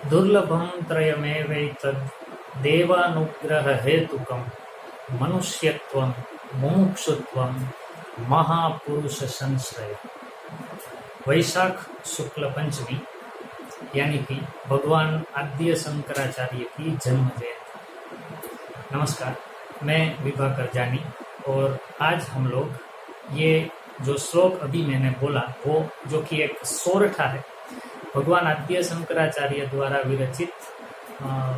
दुर्लभं त्रयमेवैतद् देवानुग्रह हेतुकं मनुष्यत्वं मुमुक्षुत्वं महापुरुष संश्रय। वैशाख शुक्ल पंचमी यानी कि भगवान आद्य शंकराचार्य की जन्म जयंती। नमस्कार, मैं विभाकर जानी और आज हम लोग ये जो श्लोक अभी मैंने बोला वो जो कि एक सोरठा है, भगवान आद्य शंकराचार्य द्वारा विरचित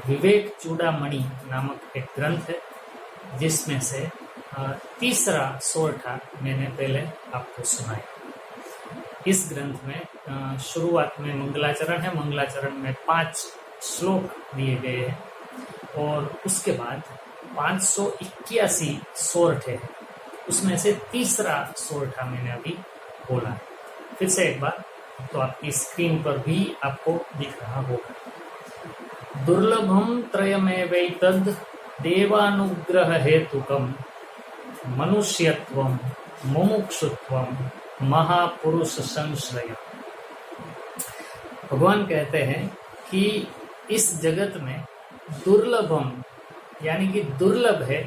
विवेक चूड़ामणि नामक एक ग्रंथ है, जिसमें से तीसरा सोरठा मैंने पहले आपको सुनाया। इस ग्रंथ में शुरुआत में मंगलाचरण है, मंगलाचरण में 5 श्लोक दिए गए हैं और उसके बाद 581 सोरठे हैं। उसमें से तीसरा सोरठा मैंने अभी बोला है। फिर से एक बार तो आपकी स्क्रीन पर भी आपको दिख रहा होगा। दुर्लभम त्रयमेवैतद् देवानुग्रह हेतुकम मनुष्यत्वम मुमुक्षुत्वम महापुरुष संश्रय। भगवान कहते हैं कि इस जगत में दुर्लभम यानी कि दुर्लभ है।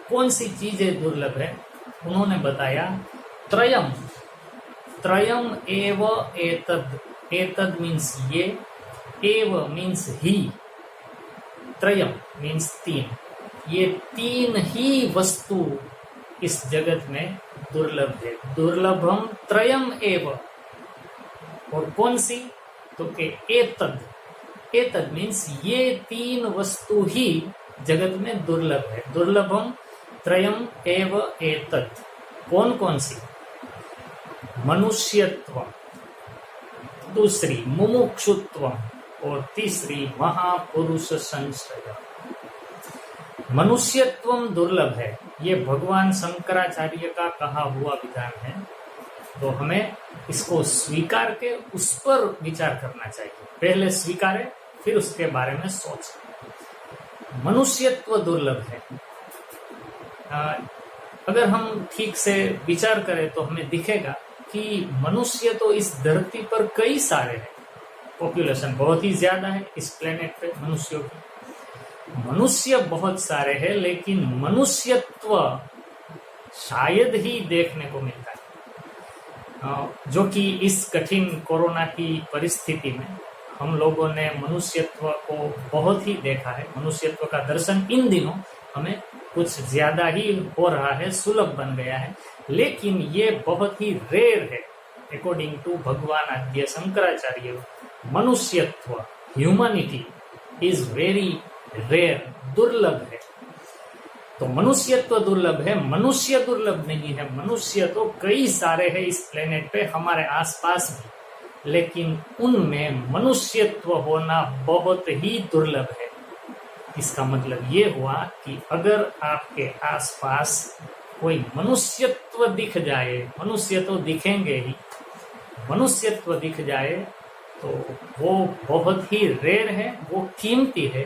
कौन सी चीजें दुर्लभ है? उन्होंने बताया त्रयम, त्रयम एव एतद, एतद मीन्स ये, एव मीन्स ही, त्रयम मीन्स 3। ये 3 ही वस्तु इस जगत में दुर्लभ है। दुर्लभम त्रयम एव। और कौन सी? तो के एतद, एतद मीन्स ये 3 वस्तु ही जगत में दुर्लभ है। दुर्लभम त्रयम एव एतद। कौन कौन सी? मनुष्यत्व, दूसरी मुमुक्षुत्व और तीसरी महापुरुष संश्रय। मनुष्यत्व दुर्लभ है, ये भगवान शंकराचार्य का कहा हुआ विधान है, तो हमें इसको स्वीकार के उस पर विचार करना चाहिए। पहले स्वीकारें फिर उसके बारे में सोचें। मनुष्यत्व दुर्लभ है। अगर हम ठीक से विचार करें तो हमें दिखेगा कि मनुष्य तो इस धरती पर कई सारे हैं। पॉपुलेशन बहुत ही ज्यादा है इस प्लेनेट पे मनुष्यों की। मनुष्य बहुत सारे हैं, लेकिन मनुष्यत्व शायद ही देखने को मिलता है, जो कि इस कठिन कोरोना की परिस्थिति में हम लोगों ने मनुष्यत्व को बहुत ही देखा है। मनुष्यत्व का दर्शन इन दिनों हमें कुछ ज्यादा ही हो रहा है, सुलभ बन गया है, लेकिन ये बहुत ही रेयर है। अकॉर्डिंग टू भगवान आद्य शंकराचार्य, मनुष्यत्व, ह्यूमैनिटी इज वेरी रेयर, दुर्लभ है। तो मनुष्यत्व दुर्लभ है, मनुष्य दुर्लभ नहीं है। मनुष्य तो कई सारे हैं इस प्लेनेट पे, हमारे आसपास भी, लेकिन उनमें मनुष्यत्व होना बहुत ही दुर्लभ है। इसका मतलब ये हुआ कि अगर आपके आसपास कोई मनुष्यत्व दिख जाए, मनुष्य तो दिखेंगे ही, मनुष्यत्व दिख जाए तो वो बहुत ही रेयर है, वो कीमती है।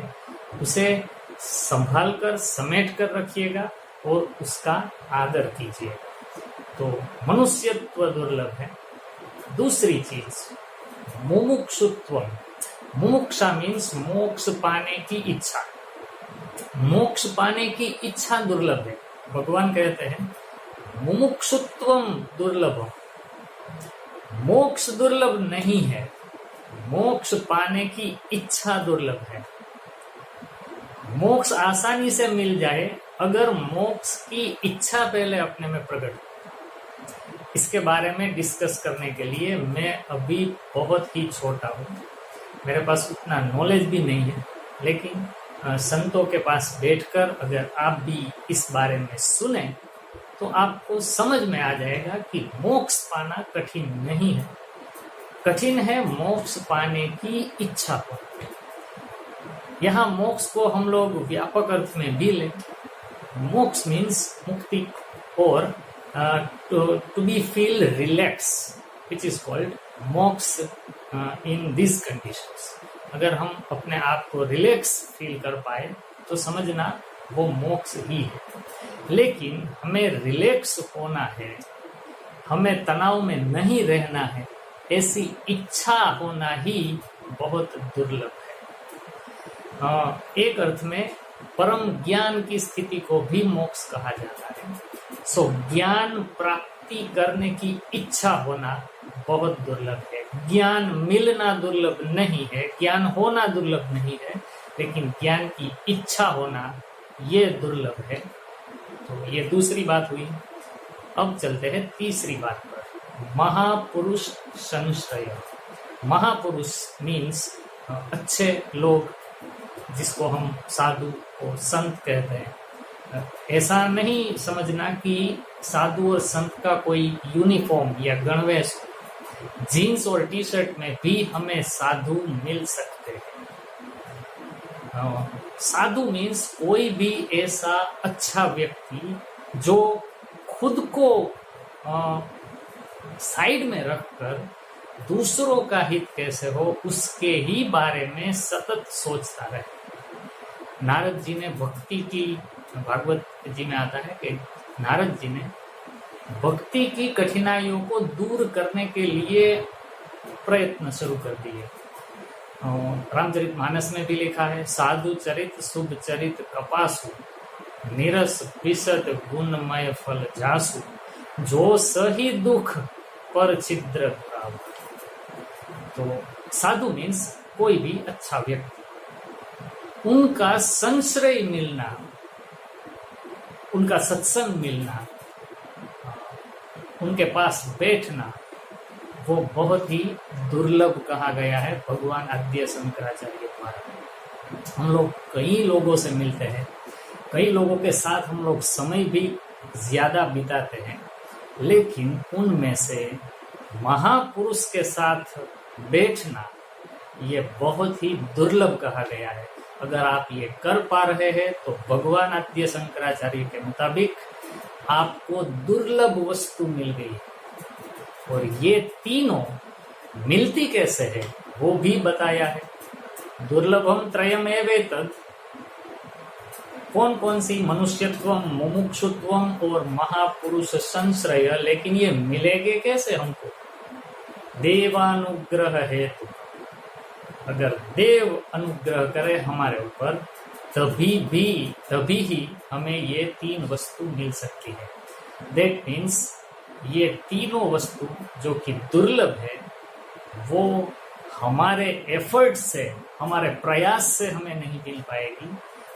उसे संभाल कर समेट कर रखिएगा और उसका आदर कीजिएगा। तो मनुष्यत्व दुर्लभ है। दूसरी चीज मुमुक्षुत्व। मुमुक्षा मीन्स मोक्ष पाने की इच्छा। मोक्ष पाने की इच्छा दुर्लभ है। भगवान कहते हैं मुमुक्षुत्वम दुर्लभम। मोक्ष दुर्लभ नहीं है, मोक्ष पाने की इच्छा दुर्लभ है। मोक्ष आसानी से मिल जाए अगर मोक्ष की इच्छा पहले अपने में प्रकट हो। इसके बारे में डिस्कस करने के लिए मैं अभी बहुत ही छोटा हूँ, मेरे पास उतना नॉलेज भी नहीं है, लेकिन संतों के पास बैठकर अगर आप भी इस बारे में सुने तो आपको समझ में आ जाएगा कि मोक्ष पाना कठिन नहीं है। कठिन है मोक्ष पाने की इच्छा को। यहाँ मोक्ष को हम लोग व्यापक अर्थ में भी लें। मोक्ष मीन्स मुक्ति और to be feel relax, which is called moksha in this conditions. अगर हम अपने आप को रिलैक्स फील कर पाए तो समझना वो मोक्ष ही है। लेकिन हमें रिलैक्स होना है, हमें तनाव में नहीं रहना है, ऐसी इच्छा होना ही बहुत दुर्लभ है। एक अर्थ में परम ज्ञान की स्थिति को भी मोक्ष कहा जाता है। सो ज्ञान प्राप्ति करने की इच्छा होना बहुत दुर्लभ है। ज्ञान मिलना दुर्लभ नहीं है, ज्ञान होना दुर्लभ नहीं है, लेकिन ज्ञान की इच्छा होना ये दुर्लभ है। तो ये दूसरी बात हुई। अब चलते हैं तीसरी बात पर, महापुरुष संश्रय। महापुरुष मीन्स अच्छे लोग, जिसको हम साधु और संत कहते हैं। ऐसा नहीं समझना कि साधु और संत का कोई यूनिफॉर्म या गणवेश, जीन्स और टी शर्ट में भी हमें साधु मिल सकते हैं। साधु मीन्स कोई भी ऐसा अच्छा व्यक्ति जो खुद को साइड में रखकर दूसरों का हित कैसे हो उसके ही बारे में सतत सोचता रहे। नारद जी ने भक्ति की, भागवत जी में आता है कि नारद जी ने भक्ति की कठिनाइयों को दूर करने के लिए प्रयत्न शुरू कर दिए। रामचरितमानस में भी लिखा है, साधु चरित शुभ चरित कपासु, निरस विशद गुणमय फल जासु, जो सही दुख पर छिद्र प्राप्त। तो साधु मीन्स कोई भी अच्छा व्यक्ति, उनका संश्रय मिलना, उनका सत्संग मिलना, उनके पास बैठना, वो बहुत ही दुर्लभ कहा गया है भगवान आद्य शंकराचार्य द्वारा। हम लोग कई लोगों से मिलते हैं, कई लोगों के साथ हम लोग समय भी ज्यादा बिताते हैं, लेकिन उनमें से महापुरुष के साथ बैठना ये बहुत ही दुर्लभ कहा गया है। अगर आप ये कर पा रहे हैं तो भगवान आद्य शंकराचार्य के मुताबिक आपको दुर्लभ वस्तु मिल गई है। और ये तीनों मिलती कैसे है वो भी बताया है। दुर्लभम त्रयमेवेतद्, कौन कौन सी, मनुष्यत्वम, मुमुक्षुत्वम और महापुरुष संश्रय। लेकिन ये मिलेंगे कैसे हमको? देवानुग्रह हेतु। अगर देव अनुग्रह करे हमारे ऊपर तभी ही हमें ये तीन वस्तु मिल सकती है। दैट मीन्स ये तीनों वस्तु जो कि दुर्लभ है वो हमारे एफर्ट से, हमारे प्रयास से हमें नहीं मिल पाएगी,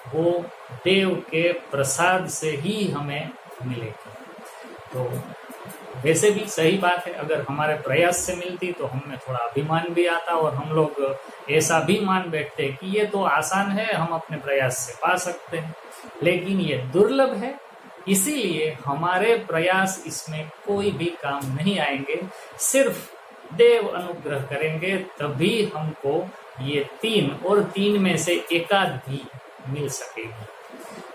वो देव के प्रसाद से ही हमें मिलेगी। तो वैसे भी सही बात है, अगर हमारे प्रयास से मिलती तो हमें थोड़ा अभिमान भी आता और हम लोग ऐसा भी मान बैठते कि ये तो आसान है, हम अपने प्रयास से पा सकते हैं। लेकिन ये दुर्लभ है, इसीलिए हमारे प्रयास इसमें कोई भी काम नहीं आएंगे। सिर्फ देव अनुग्रह करेंगे तभी हमको ये तीन और तीन में से एकाध भी मिल सकेगी।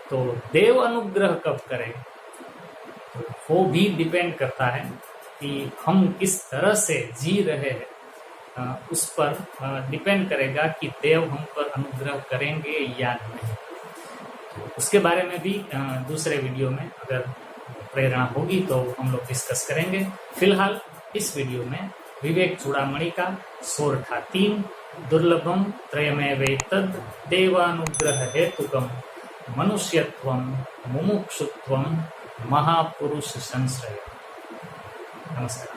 तो देव अनुग्रह कब करें तो वो भी डिपेंड करता है कि हम किस तरह से जी रहे हैं, उस पर डिपेंड करेगा कि देव हम पर अनुग्रह करेंगे या नहीं। तो उसके बारे में भी दूसरे वीडियो में अगर प्रेरणा होगी तो हम लोग डिस्कस करेंगे। फिलहाल इस वीडियो में विवेक चूड़ामणि का सोरठा 3, दुर्लभम त्रयमेवेतद् देवानुग्रह हेतुकम मनुष्यत्वम मुमुक्षुत्वम महापुरुष संश्रय। नमस्कार।